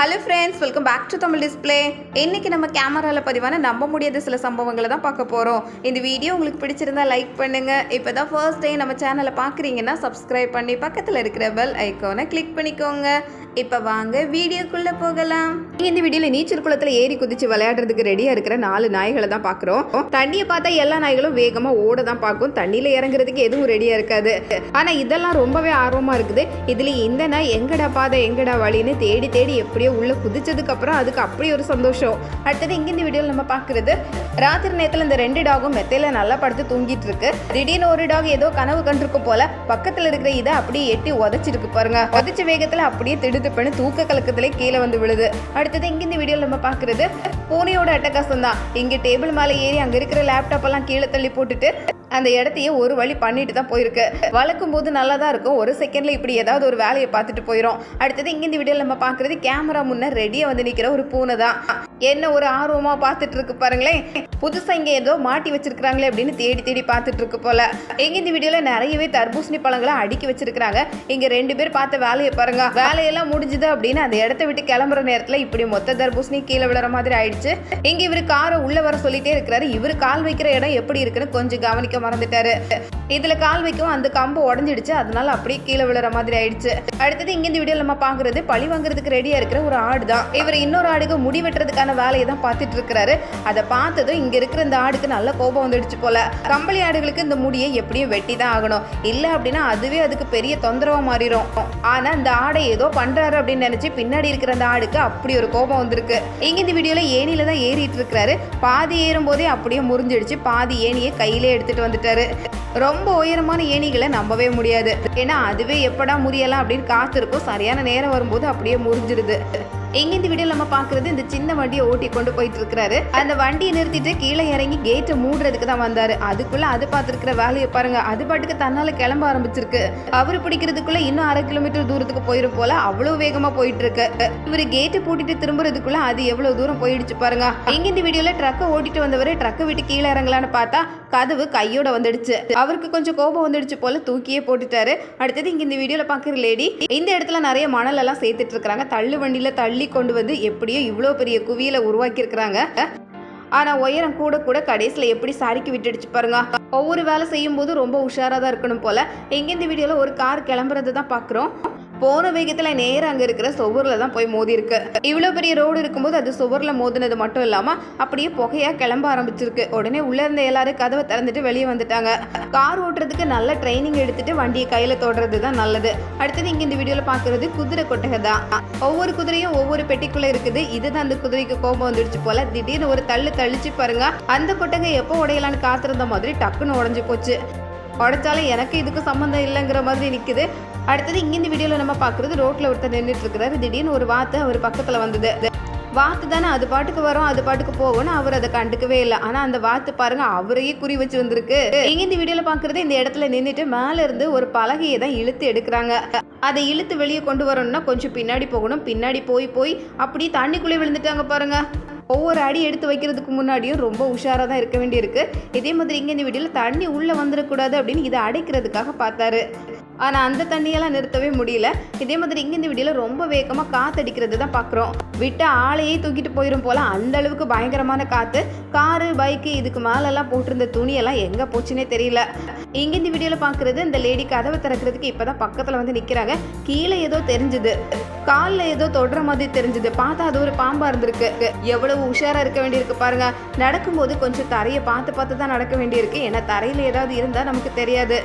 Hello friends, welcome back to Tamil display. இன்றைக்கி நம்ம கேமராவில் பதிவான நம்ப முடியாத சில சம்பவங்களை தான் பார்க்க போகிறோம். இந்த வீடியோ உங்களுக்கு பிடிச்சிருந்தா லைக் பண்ணுங்கள். இப்போ தான் ஃபர்ஸ்ட் டே நம்ம சேனலை பார்க்குறீங்கன்னா சப்ஸ்கிரைப் பண்ணி பக்கத்தில் இருக்கிற பெல் ஐக்கானை கிளிக் பண்ணிக்கோங்க. இப்போ வாங்க வீடியோக்குள்ளே போகலாம். இந்த வீடியோவில் நீச்சல் குளத்தில் ஏறி குதிச்சு விளையாடுறதுக்கு ரெடியாக இருக்கிற 4 நாய்களை தான் பார்க்குறோம். தண்ணியை பார்த்தா எல்லா நாய்களும் வேகமாக ஓட தான் பார்க்கும். தண்ணியில் இறங்குறதுக்கு எதுவும் ரெடியாக இருக்காது. ஆனால் இதெல்லாம் ரொம்பவே ஆர்வமாக இருக்குது. இதில் இந்த நாய் எங்கடா பாதை எங்கடா வழின்னு தேடி தேடி எப்படியோ உள்ளே குதிச்சதுக்கு அப்புறம் அதுக்கு அப்படி ஒரு சந்தோஷம். அடுத்தது இங்கே இந்த வீடியோவில் நம்ம பார்க்குறது, ராத்திரி நேரத்தில் இந்த 2 டாகும் மெத்தையில் நல்லா படுத்து தூங்கிட்டு இருக்கு. திடீர்னு ஒரு டாக் ஏதோ கனவு கண்டிருக்கும் போல பக்கத்தில் இருக்கிற இதை அப்படியே எட்டி உதச்சிருக்கு பாருங்க. உதச்ச வேகத்தில் அப்படியே திடுதுப்பண்ணு தூக்க கலக்கத்திலே கீழே வந்து விழுது. அடுத்தது இங்கே இந்த வீடியோவில் நம்ம பார்க்குறது, பூனையோட அட்டகாசம் தான். இங்கே டேபிள் மேலே ஏறி அங்கே இருக்கிற லேப்டாப் எல்லாம் கீழே தள்ளி போட்டுட்டு அந்த இடத்தையே ஒரு வழி பண்ணிட்டு தான் போயிருக்கு. வளர்க்கும் போது நல்லா தான் இருக்கும். ஒரு செகண்ட்ல இப்படி ஏதாவது ஒரு வேலையை பார்த்துட்டு போயிடும். அடுத்தது இங்கே இந்த வீடியோவில் நம்ம பார்க்குறது, கேமரா முன்ன ரெடியாக வந்து நிற்கிற ஒரு பூனை தான். என்ன ஒரு ஆர்வமாக பார்த்துட்டு இருக்கு பாருங்களேன். புதுசாக இங்கே ஏதோ மாட்டி வச்சிருக்காங்களே அப்படின்னு தேடி தேடி பார்த்துட்டு இருக்கு போல. எங்க இந்த வீடியோவில் நிறையவே தர்பூசணி பழங்களை அடுக்கி வச்சிருக்காங்க. இங்கே 2 பேர் பார்த்த வேலையை பாருங்க. வேலையெல்லாம் முடிஞ்சுது அப்படின்னு அந்த இடத்த விட்டு கிளம்புற நேரத்தில் இப்படி மொத்த தர்பூசணி கீழே விழுற மாதிரி ஆயிடுச்சு. இங்க இவரு காரை உள்ள வர சொல்லிட்டே இருக்கிறாரு. இவரு கால் வைக்கிற இடம் எப்படி இருக்குன்னு கொஞ்சம் கவனிக்க மறந்துட்டாரு. இதுல கால் வைக்கவும் அந்த கம்பு உடஞ்சிடுச்சு. அதனால அப்படியே கீழே விழுற மாதிரி ஆயிடுச்சு. அடுத்தது இங்க இந்த வீடியோல நம்ம பாக்குறது, பழி வாங்குறதுக்கு ரெடியா இருக்கிற ஒரு ஆடு தான். இவர் இன்னொரு ஆடுக்கு முடி வெட்டுறதுக்கான வேலையை தான் பார்த்துட்டு இருக்கிறாரு. அதை பார்த்ததும் இங்க இருக்கிற இந்த ஆடுக்கு நல்ல கோபம் வந்துடுச்சு போல. கம்பளி ஆடுகளுக்கு இந்த முடியை எப்படியும் வெட்டி தான் ஆகணும். இல்ல அப்படின்னா அதுவே அதுக்கு பெரிய தொந்தரவா மாறிடும். ஆனா இந்த ஆடை ஏதோ பண்றாரு அப்படின்னு நினைச்சு பின்னாடி இருக்கிற அந்த ஆடுக்கு அப்படி ஒரு கோபம் வந்திருக்கு. இங்க இந்த வீடியோல ஏணியில தான் ஏறிட்டு இருக்கிறாரு. பாதி ஏறும் போதே அப்படியே முறிஞ்சிடுச்சு. பாதி ஏணியை கையிலே எடுத்துட்டு வந்துட்டாரு. ரொம்ப உயரமான ஏணிகளை நம்பவே முடியாது. ஏன்னா அதுவே எப்படா முறியலாம் அப்படின்னு காத்திருக்கும். சரியான நேரம் வரும்போது அப்படியே முறிஞ்சிடுது. எங்க இந்த வீடியோ நம்ம பாக்குறது, இந்த சின்ன வண்டியை ஓட்டி கொண்டு போயிட்டு இருக்கிறாரு. அந்த வண்டியை நிறுத்திட்டு கீழே இறங்கி கேட்டை மூடுறதுக்கு தான் வந்தாரு. அதுக்குள்ள அது பார்த்துருக்கிற வேலையை பாருங்க. அது பாட்டுக்கு தன்னால கிளம்ப ஆரம்பிச்சிருக்கு. அவரு பிடிக்கிறதுக்குள்ள இன்னும் 1/2 கிலோமீட்டர் தூரத்துக்கு போயிரும் போல. அவ்வளவு வேகமா போயிட்டு இருக்கு. இவரு கேட்டை பூட்டிட்டு திரும்புறதுக்குள்ள அது எவ்வளவு தூரம் போயிடுச்சு பாருங்க. எங்க இந்த வீடியோல ட்ரக்கை ஓட்டிட்டு வந்தவரு ட்ரக்கை விட்டு கீழே இறங்கலான்னு பார்த்தா கதவு கையோட வந்துடுச்சு. அவருக்கு கொஞ்சம் கோபம் வந்துடுச்சு போல, தூக்கியே போட்டுட்டாரு. அடுத்தது இங்க இந்த வீடியோல பாக்குற லேடி, இந்த இடத்துல நிறைய மணல் எல்லாம் சேர்த்துட்டு இருக்காங்க. தள்ளு வண்டியில தள்ளி கொண்டு வந்து எப்படியோ இவ்வளோ பெரிய குவியலை உருவாக்கி இருக்கிறாங்க. ஆனா உயரம் கூட கூட கடைசியில் எப்படி சாரிக்கு விட்டுடுச்சு பாருங்க. ஒவ்வொரு வேலை செய்யும் போது ரொம்ப உஷாரா தான் இருக்கணும் போல. எங்க இந்த வீடியோல ஒரு கார் கிளம்புறது தான் பாக்குறோம். போன வேகத்துல நேரம் அங்க இருக்கிற சுவர்ல தான் போய் மோதி இருக்கு. இவ்வளவு பெரிய ரோடு இருக்கும்போது அது சுவர்ல மோதினது மட்டும் இல்லாம அப்படியே புகையா கிளம்ப ஆரம்பிச்சிருக்கு. உடனே உள்ள இருந்த எல்லாரும் கதவை திறந்துட்டு வெளியே வந்துட்டாங்க. கார் ஓட்டுறதுக்கு நல்ல ட்ரைனிங் எடுத்துட்டு வண்டியை கையில தொடுறது தான் நல்லது. அடுத்தது இங்க இந்த வீடியோல பாக்குறது குதிரை கொட்டகை தான். ஒவ்வொரு குதிரையும் ஒவ்வொரு பெட்டிக்குள்ள இருக்குது. இதுதான் அந்த குதிரைக்கு கோபம் வந்துடுச்சு போல. திடீர்னு ஒரு தள்ளிச்சு பாருங்க. அந்த கொட்டகை எப்போ உடையலான்னு காத்திருந்த மாதிரி டக்குன்னு உடஞ்சு போச்சு. உடைச்சாலும் எனக்கு இதுக்கு சம்மந்தம் இல்லைங்கிற மாதிரி நிற்குது. அடுத்தது இங்கே இந்த வீடியோவில் நம்ம பார்க்குறது, ரோட்டில் ஒருத்தர் நின்றுட்டு இருக்கிறாரு. திடீர்னு ஒரு வாத்து அவர் பக்கத்தில் வந்தது. வாத்து தானே, அது பாட்டுக்கு வரும் அது பாட்டுக்கு போகணும். அவர் அதை கண்டுக்கவே இல்லை. ஆனால் அந்த வாத்து பாருங்க அவரையே குறி வச்சு வந்திருக்கு. இங்கே இந்த வீடியோவில் பார்க்குறது, இந்த இடத்துல நின்றுட்டு மேலே இருந்து ஒரு பலகையை தான் இழுத்து எடுக்கிறாங்க. அதை இழுத்து வெளியே கொண்டு வரணும்னா கொஞ்சம் பின்னாடி போகணும். பின்னாடி போய் அப்படியே தண்ணிக்குள்ளே விழுந்துட்டாங்க பாருங்க. ஒவ்வொரு அடி எடுத்து வைக்கிறதுக்கு முன்னாடியும் ரொம்ப உஷாராக தான் இருக்க வேண்டியிருக்கு. இதே மாதிரி இங்கே இந்த வீடியோவில் தண்ணி உள்ளே வந்துடக்கூடாது அப்படின்னு இதை அடைக்கிறதுக்காக பார்த்தாரு. ஆனால் அந்த தண்ணியெல்லாம் நிறுத்தவே முடியல. இதே மாதிரி இங்கே இந்த வீடியோவில் ரொம்ப வேகமாக காற்றடிக்கிறது தான் பார்க்குறோம். விட்ட ஆளையே தூக்கிட்டு போயிடும் போல் அந்த அளவுக்கு பயங்கரமான காற்று. காரு பைக்கு இதுக்கு மேலெல்லாம் போட்டிருந்த துணியெல்லாம் எங்கே போச்சுன்னே தெரியல. இங்கே இந்த வீடியோவில் பார்க்குறது, இந்த லேடி கதவை திறக்கிறதுக்கு இப்போ தான் பக்கத்தில் வந்து நிற்கிறாங்க. கீழே ஏதோ தெரிஞ்சுது, காலில் ஏதோ தொடுற மாதிரி தெரிஞ்சுது. பார்த்தா அது ஒரு பாம்பாக இருந்திருக்கு. எவ்வளவு உஷாராக இருக்க வேண்டியிருக்கு பாருங்க. நடக்கும்போது கொஞ்சம் தரையை பார்த்து தான் நடக்க வேண்டியிருக்கு. ஏன்னா தரையில் ஏதாவது இருந்தால் நமக்கு தெரியாது.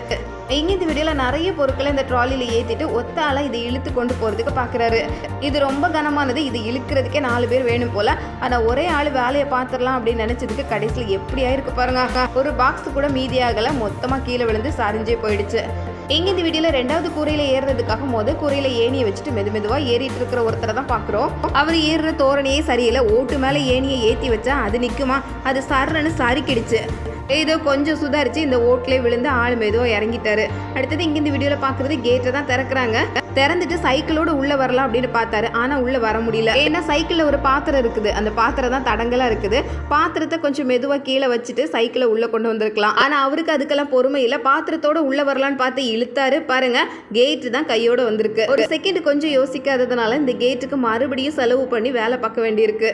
இங்கே இந்த வீடியோவில் நிறைய பொருட்களை இந்த ட்ராலியில் ஏற்றிட்டு ஒத்தால இதை இழுத்து கொண்டு போகிறதுக்கு பார்க்குறாரு. இது ரொம்ப கனமானது. இது இழுக்கிறதுக்கே 4 பேர் வேணும் போல. ஆனால் ஒரே ஆள் வேலையை பார்த்துடலாம் அப்படின்னு நினச்சதுக்கு கடைசியில் எப்படி ஆயிருக்கு பாருங்க. ஒரு பாக்ஸ் கூட மீதியாகலை. மொத்தமாக கீழே விழுந்து சரிஞ்சே போயிடுச்சு. இங்கே இந்த வீடியோவில் 2வது கூரையில் ஏறுறதுக்காக முதல் கூரையில் ஏணியை வச்சுட்டு மெதுவாக ஏறிட்டு இருக்கிற ஒருத்தரை தான் பார்க்குறோம். அவர் ஏறுற தோரணையே சரியில்லை. ஓட்டு மேலே ஏணியை ஏற்றி வச்சா அது நிற்குமா? அது சர்றன்னு சரிக்கிடுச்சு. ஏதோ கொஞ்சம் சுதாரிச்சு இந்த ஓட்டிலே விழுந்து ஆள் மெதுவாக இறங்கிட்டாரு. அடுத்தது இங்கே இந்த வீடியோவில் பார்க்குறது, கேட்டை தான் திறக்கிறாங்க. திறந்துட்டு சைக்கிளோட உள்ள வரலாம் அப்படின்னு பார்த்தாரு. ஆனா உள்ள வர முடியல. ஏன்னா சைக்கிள்ல ஒரு பாத்திரம் இருக்குது. அந்த பாத்திரம் தான் தடங்கலா இருக்குது. பாத்திரத்தை கொஞ்சம் மெதுவா கீழே வச்சுட்டு சைக்கிளை உள்ள கொண்டு வந்திருக்கலாம். ஆனா அவருக்கு அதுக்கெல்லாம் பொறுமை இல்லை. பாத்திரத்தோட உள்ள வரலான்னு பார்த்து இழுத்தாரு. பாருங்க, கேட்டு தான் கையோட வந்திருக்கு. ஒரு செகண்ட் கொஞ்சம் யோசிக்காததுனால இந்த கேட்டுக்கு மறுபடியும் செலவு பண்ணி வேலை பார்க்க வேண்டியிருக்கு.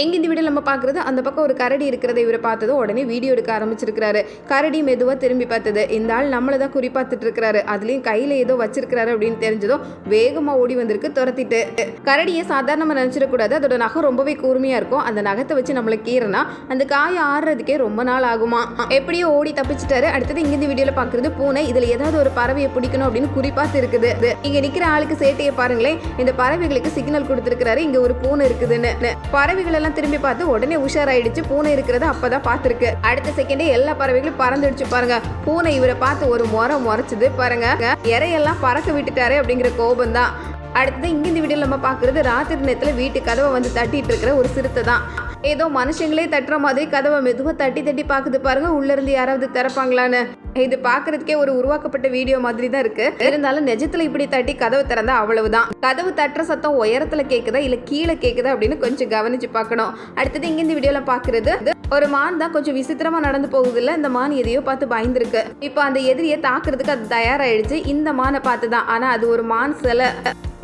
எங்க இந்த வீடியோ நம்ம பார்க்குறது, அந்த பக்கம் ஒரு கரடி இருக்கிறத இவரை பார்த்ததும் உடனே வீடியோ எடுக்க ஆரம்பிச்சிருக்கிறாரு. கரடி மெதுவாக திரும்பி பார்த்தது. இந்த ஆள் நம்மளை தான் குறி பார்த்துட்டு இருக்கிறாரு, அதுலேயும் கையில் ஏதோ வச்சிருக்கிறாரு அப்படின்னு தெரிஞ்சதும் வேகமாக ஓடி வந்திருக்கு துரத்திட்டு. கரடியை சாதாரணமாக நினச்சிடக்கூடாது. அதோட நகம் ரொம்பவே கூர்மையாக இருக்கும். அந்த நகத்தை வச்சு நம்மளை கீறனா அந்த காயை ஆடுறதுக்கே ரொம்ப நாள் ஆகுமா. எப்படியோ ஓடி தப்பிச்சிட்டாரு. அடுத்தது இங்க இந்த வீடியோவில் பார்க்குறது பூனை. இதில் ஏதாவது ஒரு பறவையை பிடிக்கணும் அப்படின்னு குறி பார்த்து இருக்குது. இங்கே நிற்கிற ஆளுக்கு சேட்டையை பாருங்களேன். இந்த பறவைகளுக்கு சிக்னல் கொடுத்துருக்கிறாரு இங்கே ஒரு பூனை இருக்குதுன்னு. பறவைகள் திரும்பி பார்த்து உடனே உஷாராயிடுச்சு. பூனை இருக்கிறத அப்பதான் பார்த்திருக்கு. அடுத்த செகண்டே எல்லா பறவைகளும் பறந்துடுச்சு. பாருங்க, பூனை இவரை பார்த்து ஒரு முறைச்சுது. பாருங்க, இறையெல்லாம் பறக்க விட்டுட்டாரு அப்படிங்கிற கோபம் தான். அடுத்தது இங்க இந்த வீடியோல நம்ம பார்க்கறது ராத்திரி நேரத்துல வீட்டு கதவை வந்து தட்டிட்டு இருக்கிற ஒரு சிறுத்தை தான். ஏதோ மனுஷங்களே தட்டுற மாதிரி கதவை மெதுவா தட்டி தட்டி பாக்குது. பாருங்க, உள்ள இருந்து யாராவது திறப்பாங்களான்னு. இது பாக்குறதுக்கே ஒரு உருவாக்கப்பட்ட வீடியோ மாதிரி தான் இருக்கு. இருந்தாலும் நிஜத்துல இப்படி தட்டி கதவை திறந்தா அவ்வளவுதான். கதவு தட்டுற சத்தம் உயரத்துல கேக்குதா இல்ல கீழே கேக்குதா அப்படின்னு கொஞ்சம் கவனிச்சு பார்க்கணும். அடுத்தது இங்க இந்த வீடியோல பாக்குறது ஒரு மான் தான். கொஞ்சம் விசித்திரமா நடந்து போகுது இல்ல. இந்த மான் எதையோ பார்த்து பயந்துருக்கு. இப்போ அந்த எதிரியை தாக்குறதுக்கு அது தயாராயிடுச்சு. இந்த மானை பார்த்துதான். ஆனா அது ஒரு மான் சிலை.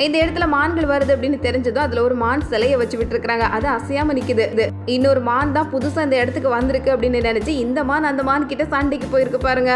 இந்த இடத்துல மான்கள் வருது அப்படின்னு தெரிஞ்சதும் அதுல ஒரு மான் சிலையை வச்சு விட்டு இருக்காங்க. அது அசையாம நிக்குது. இன்னொரு மான் தான் புதுசா இந்த இடத்துக்கு வந்திருக்கு அப்படின்னு நினைச்சு இந்த மான் அந்த மான் கிட்ட சண்டைக்கு போயிருக்கு. பாருங்க,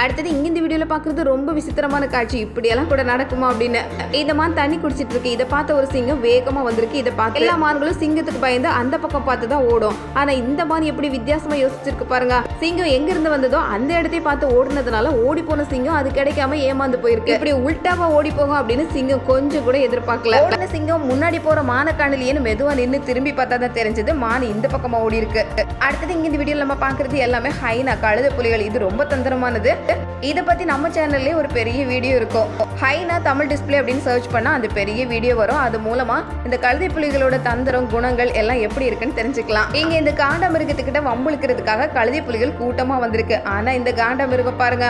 அடுத்தது இங்க இந்த வீடியோல பாக்குறது ரொம்ப விசித்திரமான காட்சி. இப்படியெல்லாம் கூட நடக்குமா அப்படின்னு. இந்த மான் தண்ணி குடிச்சிட்டு இருக்கு. இதை பார்த்த ஒரு சிங்கம் வேகமா வந்திருக்கு. இதை பார்த்து எல்லா மான்களும் சிங்கத்துக்கு பயந்து அந்த பக்கம் பார்த்து தான் ஓடும். ஆனா இந்த மான் எப்படி வித்தியாசமா யோசிச்சிருக்கு பாருங்க. சிங்கம் எங்க இருந்து வந்ததோ அந்த இடத்தையும் பார்த்து ஓடுனதுனால ஓடி போன சிங்கம் அது கிடைக்காம ஏமாந்து போயிருக்கு. இப்படி உள்டாவா ஓடி போகும் அப்படின்னு சிங்கம் கொஞ்சம் கூட எதிர்பார்க்கல. ஓடின சிங்கம் முன்னாடி போற மான காணலியன்னு மெதுவா நின்று திரும்பி பார்த்தா தான் தெரிஞ்சது மான் இந்த பக்கமா ஓடி இருக்கு. அடுத்தது இங்க இந்த வீடியோல நம்ம பாக்குறது எல்லாமே ஹைனா கழுத புலிகள். இது ரொம்ப தந்திரமானது. இதை பத்தி நம்ம சேனல்லே ஒரு பெரிய வீடியோ இருக்கும். ஹைனா தமிழ் டிஸ்பிளே அப்படின்னு சர்ச் பண்ணா அந்த பெரிய வீடியோ வரும். அது மூலமா இந்த கழுதை புலிகளோட தந்திரம் குணங்கள் எல்லாம் எப்படி இருக்குன்னு தெரிஞ்சுக்கலாம். இங்க இந்த காண்டாமிருகத்துக்கிட்ட வம்புழுக்கிறதுக்காக கழுதை புலிகள் கூட்டமா வந்திருக்கு. ஆனா இந்த காண்டாமிருகம் பாருங்க,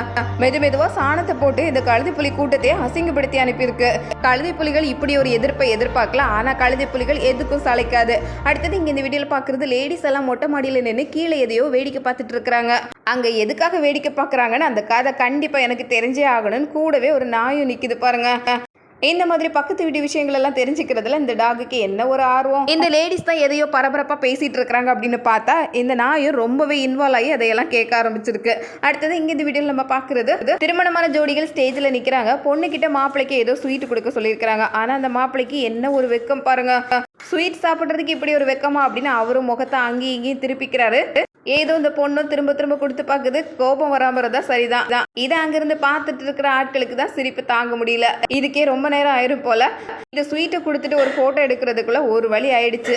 மெதுவா சாணத்தை போட்டு இந்த கழுதை புலி கூட்டத்தையே அசிங்கப்படுத்தி அனுப்பியிருக்கு. கழுதை புலிகள் இப்படி ஒரு எதிர்ப்பை எதிர்பார்க்கல. ஆனா கழுதை புலிகள் எதுக்கும் சளைக்காது. அடுத்தது இங்க இந்த வீடியோல பாக்குறது லேடிஸ் எல்லாம் மொட்டை மாடியில நின்று கீழே எதையோ வேடிக்கை பார்த்துட்டு இருக்காங்க. அங்க எதுக்காக வேடிக்கை பார்க்கறாங்கன்னு அந்த கதை கண்டிப்பா எனக்கு தெரிஞ்சே ஆகணும்னு கூடவே ஒரு நாயும் நிக்குது. பாருங்க, இந்த மாதிரி பக்கத்து வீட்டு விஷயங்கள் எல்லாம் தெரிஞ்சுக்கிறதுல இந்த டாகுக்கு என்ன ஒரு ஆர்வம். இந்த லேடிஸ் தான் எதையோ பரபரப்பா பேசிட்டு இருக்கிறாங்க அப்படின்னு பார்த்தா இந்த நாயும் ரொம்பவே இன்வால்வ் ஆகி அதையெல்லாம் கேட்க ஆரம்பிச்சிருக்கு. அடுத்தது இங்க இந்த வீடியோல நம்ம பாக்குறது திருமணமான ஜோடிகள் ஸ்டேஜ்ல நிக்கிறாங்க. பொண்ணு கிட்ட மாப்பிளைக்கு ஏதோ ஸ்வீட் கொடுக்க சொல்லியிருக்காங்க. ஆனா அந்த மாப்பிளைக்கு என்ன ஒரு வெக்கம் பாருங்க. ஸ்வீட் சாப்பிட்றதுக்கு இப்படி ஒரு வெக்கமா அப்படின்னு அவரும் முகத்தை அங்கேயும் இங்கேயும் திருப்பிக்கிறாரு. ஏதோ இந்த பொண்ணும் திரும்ப கொடுத்து பாக்குது. கோபம் வராம இருந்தா சரிதான். இதை அங்கிருந்து பார்த்துட்டு இருக்கிற ஆட்களுக்கு தான் சிரிப்பு தாங்க முடியல. இதுக்கே ரொம்ப நேரம் ஆயிரும் போல. இந்த ஸ்வீட்டை கொடுத்துட்டு ஒரு போட்டோ எடுக்கிறதுக்குள்ள ஒரு வழி ஆயிடுச்சு.